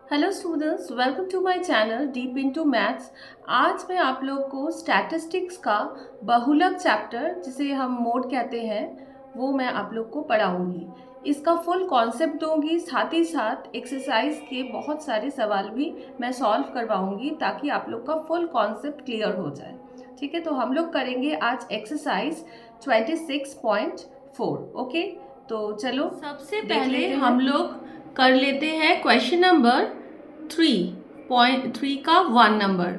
Hello students, welcome to my channel deep into maths. आज मैं आप लोग को स्टैटिस्टिक्स का बहुलक चैप्टर, जिसे हम मोड कहते हैं, वो मैं आप लोग को पढ़ाऊंगी। इसका फुल कॉन्सेप्ट दूंगी, साथ ही साथ एक्सरसाइज के बहुत सारे सवाल भी मैं सॉल्व करवाऊंगी ताकि आप लोग का फुल कॉन्सेप्ट क्लियर हो जाए। ठीक है, तो हम लोग करेंगे आज एक्सरसाइज 26.4। ओके, तो चलो सबसे पहले हम लोग कर लेते हैं क्वेश्चन नंबर 3.3 का 1 नंबर,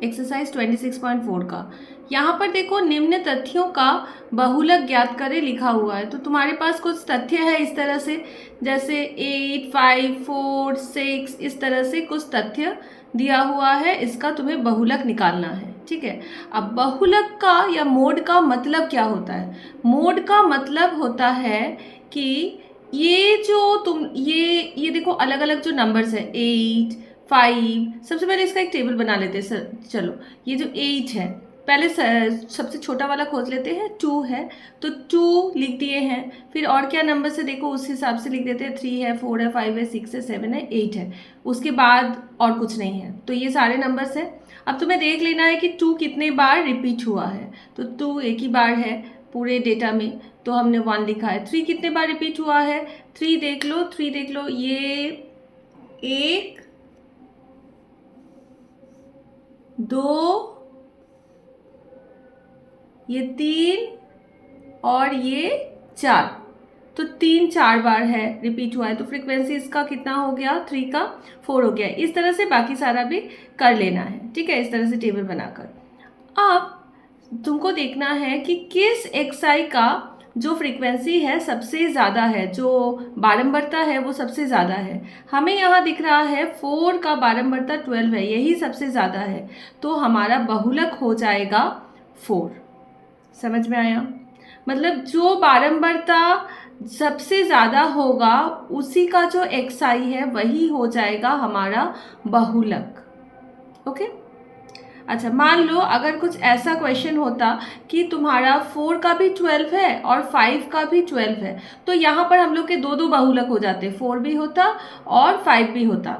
एक्सरसाइज 26.4 का। यहाँ पर देखो, निम्न तथ्यों का बहुलक ज्ञात करें लिखा हुआ है। तो तुम्हारे पास कुछ तथ्य है इस तरह से, जैसे 8, 5, 4, 6, इस तरह से कुछ तथ्य दिया हुआ है। इसका तुम्हें बहुलक निकालना है। ठीक है, अब बहुलक का या मोड का मतलब क्या होता है? मोड का मतलब होता है कि ये जो ये देखो, अलग अलग जो नंबर्स है, 8, 5। सबसे पहले इसका एक टेबल बना लेते हैं सर। चलो, ये जो 8 है, पहले सबसे छोटा वाला खोज लेते हैं। 2 है तो 2 लिख दिए हैं। फिर और क्या नंबर से देखो, उस हिसाब से लिख देते हैं। 3 है, 4 है, 5 है, 6 है, 7 है, 8 है। उसके बाद और कुछ नहीं है। तो ये सारे नंबर्स हैं। अब तुम्हें देख लेना है कि 2 कितने बार रिपीट हुआ है। तो 2 एक ही बार है पूरे डेटा में, तो हमने 1 लिखा है। 3 कितने बार रिपीट हुआ है? 3 देख लो, 3 देख लो, ये 1, 2, ये 3 और ये 4। तो 3 4 बार है रिपीट हुआ है। तो फ्रीक्वेंसी इसका कितना हो गया? 3 का 4 हो गया। इस तरह से बाकी सारा भी कर लेना है। ठीक है, इस तरह से टेबल बनाकर। अब तुमको देखना है कि किस एक्सआई का जो फ्रीक्वेंसी है सबसे ज़्यादा है, जो बारंबारता है वो सबसे ज़्यादा है। हमें यहाँ दिख रहा है 4 का बारंबारता 12 है, यही सबसे ज़्यादा है। तो हमारा बहुलक हो जाएगा 4। समझ में आया? मतलब जो बारंबारता सबसे ज़्यादा होगा उसी का जो एक्सआई है वही हो जाएगा हमारा बहुलक। ओके, अच्छा, मान लो अगर कुछ ऐसा क्वेश्चन होता कि तुम्हारा 4 का भी 12 है और 5 का भी 12 है, तो यहाँ पर हम लोग के दो दो बहुलक हो जाते, 4 भी होता और 5 भी होता।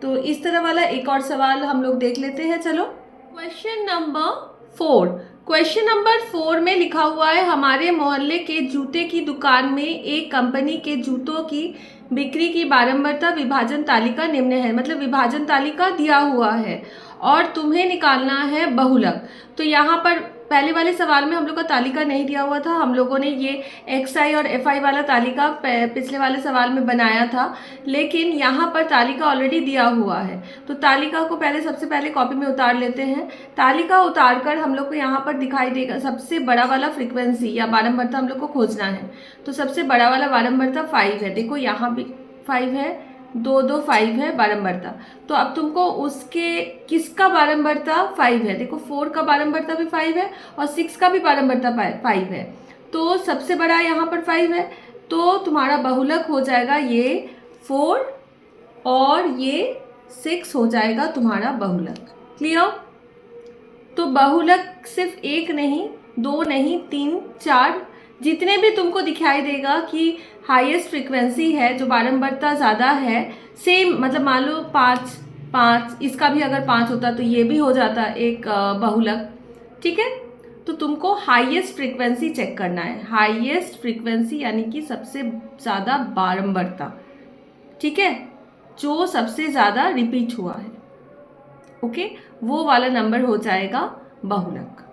तो इस तरह वाला एक और सवाल हम लोग देख लेते हैं। चलो, क्वेश्चन नंबर 4। क्वेश्चन नंबर 4 में लिखा हुआ है, हमारे मोहल्ले के जूते की दुकान में एक कंपनी के जूतों की बिक्री की बारंबारता विभाजन तालिका निम्न है। मतलब विभाजन तालिका दिया हुआ है और तुम्हें निकालना है बहुलक। तो यहाँ पर पहले वाले सवाल में हम लोग का तालिका नहीं दिया हुआ था। हम लोगों ने ये एक्सआई और एफआई वाला तालिका पिछले वाले सवाल में बनाया था, लेकिन यहाँ पर तालिका ऑलरेडी दिया हुआ है। तो तालिका को पहले सबसे पहले कॉपी में उतार लेते हैं। तालिका उतार कर हम लोग को यहाँ पर दिखाई देगा सबसे बड़ा वाला फ्रीक्वेंसी या बारंबारता हम लोग को खोजना है। तो सबसे बड़ा वाला बारंबारता 5 है। देखो, यहाँ भी 5 है, 2 2 5 है बारंबारता। तो अब तुमको उसके किसका बारंबारता 5 है? देखो, 4 का बारंबारता भी 5 है और 6 का भी बारंबारता 5 है। तो सबसे बड़ा यहाँ पर 5 है। तो तुम्हारा बहुलक हो जाएगा ये 4 और ये 6 हो जाएगा तुम्हारा बहुलक। क्लियर? तो बहुलक सिर्फ एक नहीं, 2 नहीं, 3, 4, जितने भी तुमको दिखाई देगा कि हाईएस्ट फ्रीक्वेंसी है, जो बारंबारता ज़्यादा है, सेम, मतलब मान लो 5 5, इसका भी अगर 5 होता तो ये भी हो जाता एक बहुलक। ठीक है, तो तुमको हाईएस्ट फ्रीक्वेंसी चेक करना है। हाईएस्ट फ्रीक्वेंसी यानी कि सबसे ज़्यादा बारंबारता। ठीक है, जो सबसे ज़्यादा रिपीट हुआ है, ओके, वो वाला नंबर हो जाएगा बहुलक।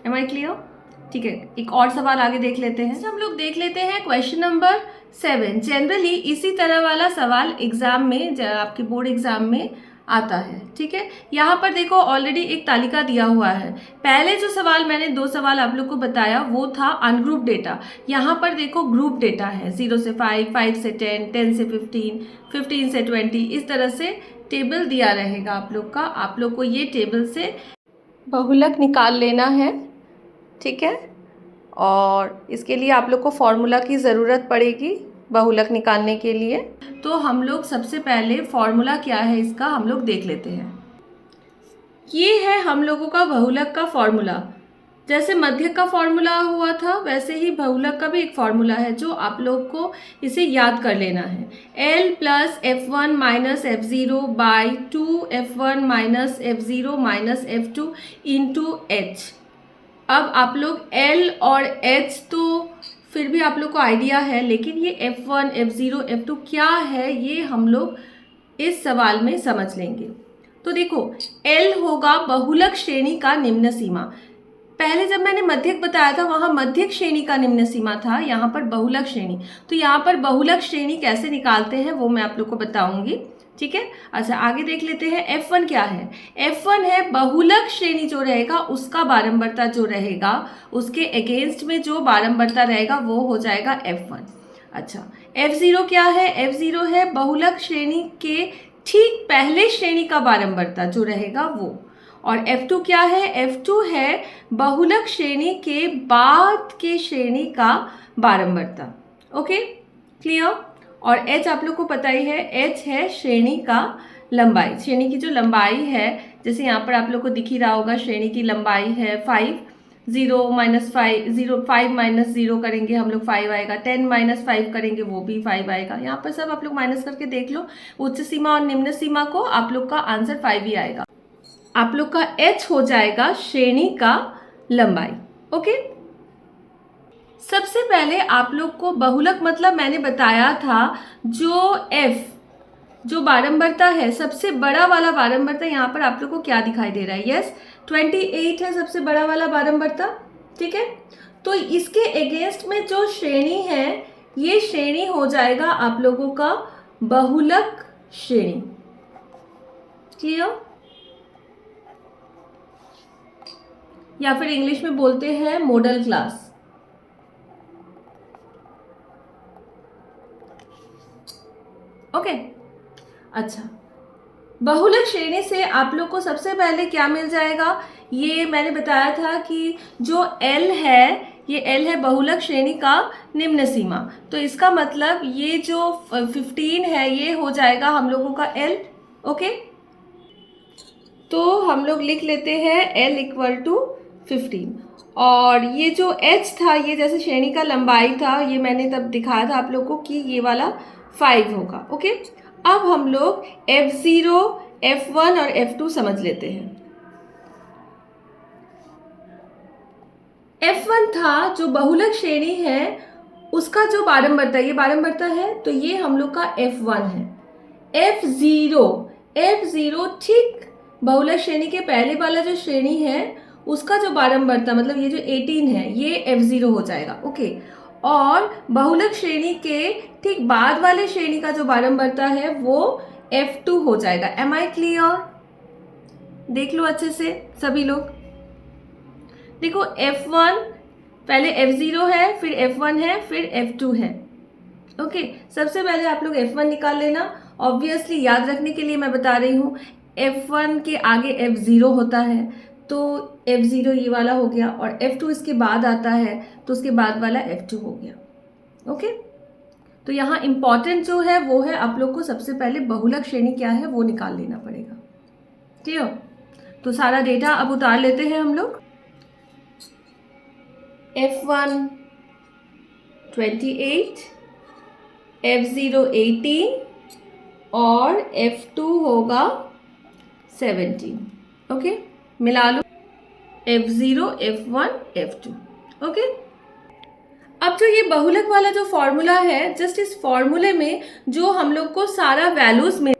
Am I clear? ठीक है, एक और सवाल आगे देख लेते हैं। हम लोग देख लेते हैं क्वेश्चन नंबर 7। जनरली इसी तरह वाला सवाल एग्जाम में, आपके बोर्ड एग्जाम में आता है। ठीक है, यहाँ पर देखो ऑलरेडी एक तालिका दिया हुआ है। पहले जो सवाल मैंने 2 सवाल आप लोग को बताया वो था अनग्रुप डेटा। यहाँ पर देखो ग्रुप डेटा है, 0 से 5, 5 से 10, 10 से 15, 15 से 20। इस तरह से टेबल दिया रहेगा आप लोग का। आप लोग को ये टेबल से बहुलक निकाल लेना है। ठीक है, और इसके लिए आप लोग को फॉर्मूला की ज़रूरत पड़ेगी बहुलक निकालने के लिए। तो हम लोग सबसे पहले फॉर्मूला क्या है इसका हम लोग देख लेते हैं। ये है हम लोगों का बहुलक का फॉर्मूला। जैसे मध्यक का फॉर्मूला हुआ था वैसे ही बहुलक का भी एक फॉर्मूला है जो आप लोग को इसे याद कर लेना है। L plus F1 minus F0 by 2F1 minus F0 minus F2 into H। अब आप लोग L और H तो फिर भी आप लोग को आइडिया है, लेकिन ये F1, F0, F2 क्या है ये हम लोग इस सवाल में समझ लेंगे। तो देखो L होगा बहुलक श्रेणी का निम्न सीमा। पहले जब मैंने मध्यक बताया था वहां मध्यक श्रेणी का निम्न सीमा था, यहाँ पर बहुलक श्रेणी। तो यहाँ पर बहुलक श्रेणी कैसे निकालते हैं वो मैं आप लोग को बताऊंगी, ठीक है। अच्छा आगे देख लेते हैं F1 क्या है। F1 है बहुलक श्रेणी जो रहेगा उसका बारंबारता जो रहेगा उसके अगेंस्ट में जो बारंबारता रहेगा वो हो जाएगा F1। अच्छा F0 क्या है। F0 है बहुलक श्रेणी के ठीक पहले श्रेणी का बारंबारता जो रहेगा वो। और F2 क्या है। F2 है बहुलक श्रेणी के बाद के श्रेणी का बारंबारता। Okay clear. और H आप लोग को पता ही है, H है श्रेणी का लंबाई, श्रेणी की जो लंबाई है, जैसे यहाँ पर आप लोग को दिख ही रहा होगा श्रेणी की लंबाई है 5, 0 माइनस 5, 5 माइनस 0 करेंगे हम लोग 5 आएगा, 10 माइनस 5 करेंगे वो भी 5 आएगा। यहाँ पर सब आप लोग माइनस करके देख लो, उच्च सीमा और निम्न सीमा को, आप लोग का आंसर 5 ही आएगा। आप लोग का H हो जाएगा श्रेणी का लंबाई। ओके सबसे पहले आप लोग को बहुलक मतलब मैंने बताया था जो F जो बारंबारता है, सबसे बड़ा वाला बारंबारता यहाँ पर आप लोग को क्या दिखाई दे रहा है। यस 28 है सबसे बड़ा वाला बारंबारता, ठीक है। तो इसके अगेंस्ट में जो श्रेणी है ये श्रेणी हो जाएगा आप लोगों का बहुलक श्रेणी। क्लियर। या फिर इंग्लिश में बोलते हैं मॉडल क्लास। ओके अच्छा बहुलक श्रेणी से आप लोग को सबसे पहले क्या मिल जाएगा, ये मैंने बताया था कि जो L है ये L है बहुलक श्रेणी का निम्न सीमा। तो इसका मतलब ये जो 15 है ये हो जाएगा हम लोगों का L। ओके तो हम लोग लिख लेते हैं L इक्वल टू 15। और ये जो H था ये जैसे श्रेणी का लंबाई था, ये मैंने तब दिखाया था आप लोग को कि ये वाला 5 होगा। ओके अब हम लोग F0, F1 और F2 समझ लेते हैं। F1 था जो बहुलक श्रेणी है उसका जो बारंबारता, ये बारंबारता है तो ये हम लोग का F1 है। F0 ठीक बहुलक श्रेणी के पहले वाला जो श्रेणी है उसका जो बारंबारता मतलब ये जो 18 है ये F0 हो जाएगा। ओके और बहुलक श्रेणी के ठीक बाद वाले श्रेणी का जो बारंबारता है वो F2 हो जाएगा। Am I clear. देख लो अच्छे से सभी लोग। देखो F1 पहले F0 है, फिर F1 है, फिर F2 है। ओके सबसे पहले आप लोग F1 निकाल लेना। ऑब्वियसली याद रखने के लिए मैं बता रही हूँ, F1 के आगे F0 होता है तो F0 ये वाला हो गया, और F2 इसके बाद आता है तो उसके बाद वाला F2 हो गया। ओके तो यहाँ इम्पॉर्टेंट जो है वो है आप लोग को सबसे पहले बहुलक श्रेणी क्या है वो निकाल लेना पड़ेगा। ठीक है तो सारा डेटा अब उतार लेते हैं हम लोग। F1 28, F0 18 और F2 होगा 17। ओके मिला लो F0, F1, F2। ओके अब जो ये बहुलक वाला जो फॉर्मूला है, जस्ट इस फॉर्मूले में जो हम लोग को सारा वैल्यूज में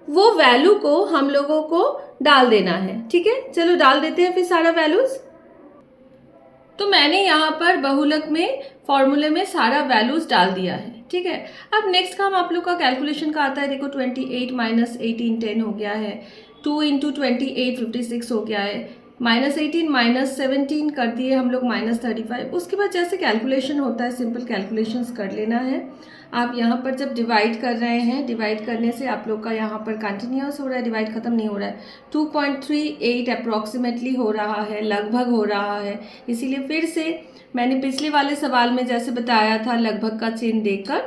वो वैल्यू को हम लोगों को डाल देना है। ठीक है चलो डाल देते हैं फिर सारा वैल्यूज। तो मैंने यहाँ पर बहुलक में फॉर्मूले में सारा वैल्यूज डाल दिया है। ठीक है अब नेक्स्ट काम आप लोग का कैलकुलेशन का आता है। देखो 28 माइनस 18 10 हो गया है, 2 इंटू 28 56 हो गया है, माइनस 18 माइनस 17 कर दिए हम लोग माइनस 35। उसके बाद जैसे कैलकुलेशन होता है सिंपल कैलकुलेशंस कर लेना है। आप यहाँ पर जब डिवाइड कर रहे हैं, डिवाइड करने से आप लोग का यहाँ पर कंटिन्यूस हो रहा है, डिवाइड ख़त्म नहीं हो रहा है। 2.38 अप्रॉक्सीमेटली हो रहा है, लगभग हो रहा है। इसीलिए फिर से मैंने पिछले वाले सवाल में जैसे बताया था लगभग का चिन्ह देकर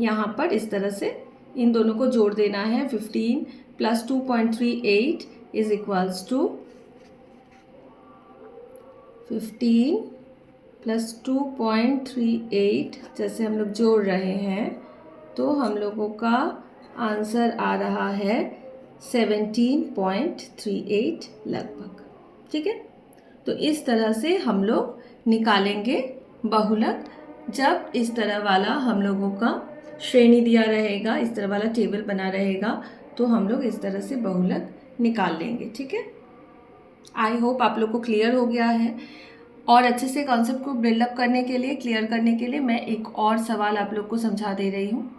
यहाँ पर इस तरह से इन दोनों को जोड़ देना है। 15 plus 2.38 is equals to 15 plus 2.38 जैसे हम लोग जोड़ रहे हैं तो हम लोगों का आंसर आ रहा है 17.38 लगभग। ठीक है, तो इस तरह से हम लोग निकालेंगे बहुलक। जब इस तरह वाला हम लोगों का श्रेणी दिया रहेगा, इस तरह वाला टेबल बना रहेगा, तो हम लोग इस तरह से बहुलक निकाल लेंगे। ठीक है, आई होप आप लोग को क्लियर हो गया है। और अच्छे से कॉन्सेप्ट को बिल्डअप करने के लिए, क्लियर करने के लिए मैं एक और सवाल आप लोग को समझा दे रही हूँ।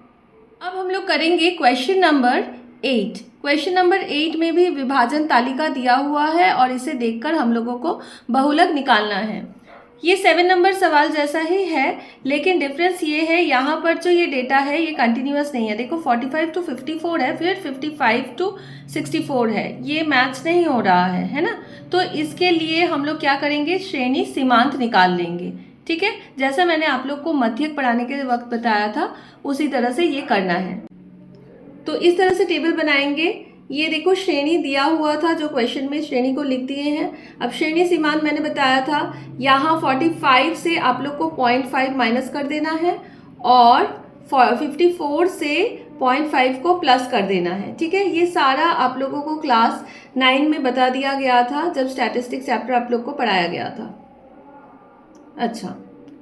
अब हम लोग करेंगे क्वेश्चन नंबर 8। क्वेश्चन नंबर 8 में भी विभाजन तालिका दिया हुआ है और इसे देखकर हम लोगों को बहुलक निकालना है। ये 7 नंबर सवाल जैसा ही है, लेकिन डिफरेंस ये है, यहाँ पर जो ये डेटा है ये कंटिन्यूअस नहीं है। देखो 45 to 54 है, फिर 55 to 64 है, ये मैच नहीं हो रहा है ना। तो इसके लिए हम लोग क्या करेंगे, श्रेणी सीमांत निकाल लेंगे। ठीक है, जैसा मैंने आप लोग को मध्यक पढ़ाने के वक्त बताया था उसी तरह से ये करना है। तो इस तरह से टेबल बनाएंगे। ये देखो श्रेणी दिया हुआ था, जो क्वेश्चन में श्रेणी को लिख दिए हैं। अब श्रेणी सीमांत मैंने बताया था, यहाँ 45 से आप लोग को 0.5 माइनस कर देना है और 54 से 0.5 को प्लस कर देना है। ठीक है, ये सारा आप लोगों को क्लास 9 में बता दिया गया था जब स्टैटिस्टिक्स चैप्टर आप लोग को पढ़ाया गया था। अच्छा,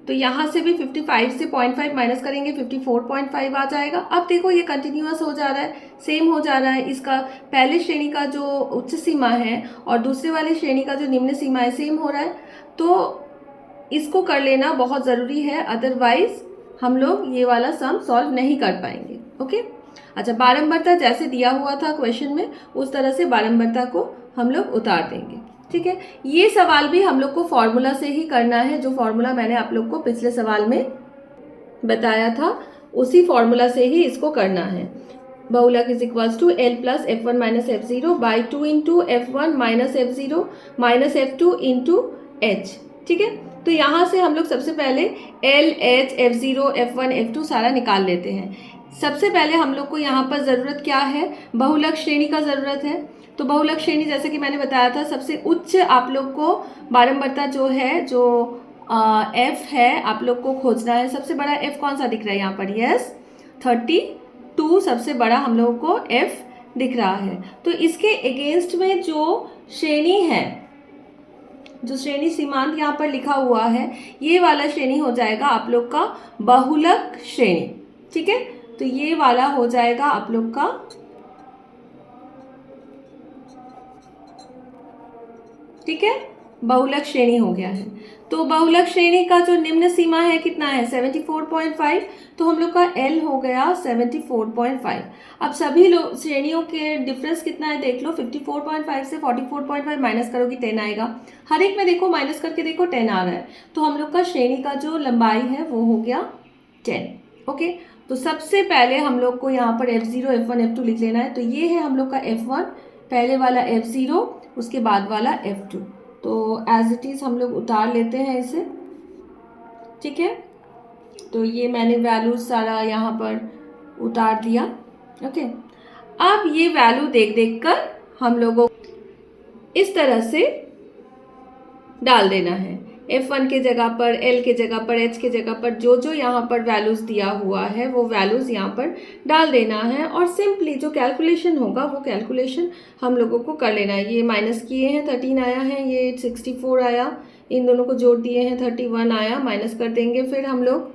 तो यहाँ से भी 55 से 0.5 माइनस करेंगे, 54.5 आ जाएगा। अब देखो ये कंटिन्यूअस हो जा रहा है, सेम हो जा रहा है। इसका पहले श्रेणी का जो उच्च सीमा है और दूसरे वाले श्रेणी का जो निम्न सीमा है सेम हो रहा है, तो इसको कर लेना बहुत ज़रूरी है, अदरवाइज हम लोग ये वाला सम सॉल्व नहीं कर पाएंगे। ओके, अच्छा, बारंबारता जैसे दिया हुआ था क्वेश्चन में उस तरह से बारंबारता को हम लोग उतार देंगे। ठीक है, ये सवाल भी हम लोग को फॉर्मूला से ही करना है, जो फॉर्मूला मैंने आप लोग को पिछले सवाल में बताया था उसी फॉर्मूला से ही इसको करना है। बहुलक is equals to L plus F1 minus F0 by 2 into F1 minus F0 minus F2 into H। ठीक है, तो यहाँ से हम लोग सबसे पहले L, H, F0, F1, F2 सारा निकाल लेते हैं। सबसे पहले हम लोग को यहाँ पर ज़रूरत क्या है, बहुलक श्रेणी का ज़रूरत है। तो बहुलक श्रेणी जैसे कि मैंने बताया था, सबसे उच्च आप लोग को बारंबारता जो है, जो F है, आप लोग को खोजना है। सबसे बड़ा F कौन सा दिख रहा है यहाँ पर, यस 32 सबसे बड़ा हम लोगों को F दिख रहा है। तो इसके अगेंस्ट में जो श्रेणी है, जो श्रेणी सीमांत यहाँ पर लिखा हुआ है, ये वाला श्रेणी हो जाएगा आप लोग का बहुलक श्रेणी। ठीक है, तो ये वाला हो जाएगा आप लोग का ठीक है, बहुलक श्रेणी हो गया है। तो बहुलक श्रेणी का जो निम्न सीमा है कितना है, 74.5, तो हम लोग का L हो गया 74.5। अब सभी श्रेणियों के डिफरेंस कितना है देख लो, 54.5 से 44.5 माइनस करोगी 10 आएगा। हर एक में देखो माइनस करके देखो 10 आ रहा है, तो हम लोग का श्रेणी का जो लंबाई है वो हो गया 10। ओके, तो सबसे पहले हम लोग को यहाँ पर F0, F1, F2 लिख लेना है। तो ये है हम लोग का F1, पहले वाला F0, उसके बाद वाला F2। तो एज इट इज़ हम लोग उतार लेते हैं इसे। ठीक है, तो ये मैंने वैल्यूज सारा यहाँ पर उतार दिया। ओके, अब ये वैल्यू देख देख कर हम लोगों को इस तरह से डाल देना है। F1 के जगह पर, L के जगह पर, H के जगह पर जो जो यहाँ पर वैल्यूज़ दिया हुआ है वो वैल्यूज़ यहाँ पर डाल देना है और सिंपली जो कैलकुलेशन होगा वो कैलकुलेशन हम लोगों को कर लेना है। ये माइनस किए हैं 13 आया है, ये 64 आया, इन दोनों को जोड़ दिए हैं 31 आया, माइनस कर देंगे। फिर हम लोग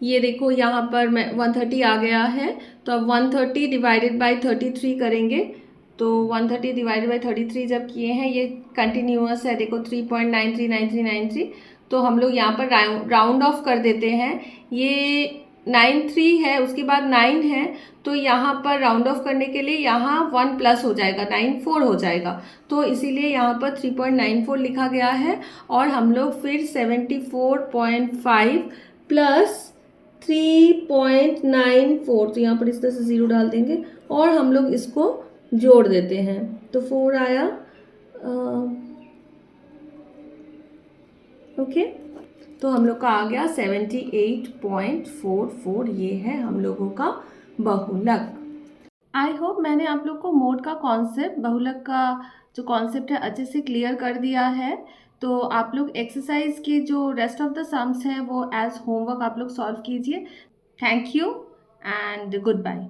ये देखो यहाँ पर 130 आ गया है, तो अब 130 डिवाइडेड बाई 33 करेंगे। तो 130 डिवाइडेड बाई 33 जब किए हैं, ये कंटिन्यूअस है, देखो 3.939393। तो हम लोग यहाँ पर राउंड ऑफ कर देते हैं। ये 93 है, उसके बाद 9 है, तो यहाँ पर राउंड ऑफ करने के लिए यहाँ 1 प्लस हो जाएगा, 94 हो जाएगा। तो इसीलिए यहाँ पर 3.94 लिखा गया है। और हम लोग फिर 74.5 प्लस 3.94, तो यहाँ पर इस तरह से 0 डाल देंगे और हम लोग इसको जोड़ देते हैं। तो 4 आया। ओके, तो हम लोग का आ गया 78.44। ये है हम लोगों का बहुलक। आई होप मैंने आप लोग को मोड का कॉन्सेप्ट, बहुलक का जो कॉन्सेप्ट है अच्छे से क्लियर कर दिया है। तो आप लोग एक्सरसाइज के जो रेस्ट ऑफ द सम्स हैं वो एज होमवर्क आप लोग सॉल्व कीजिए। Thank you and good bye.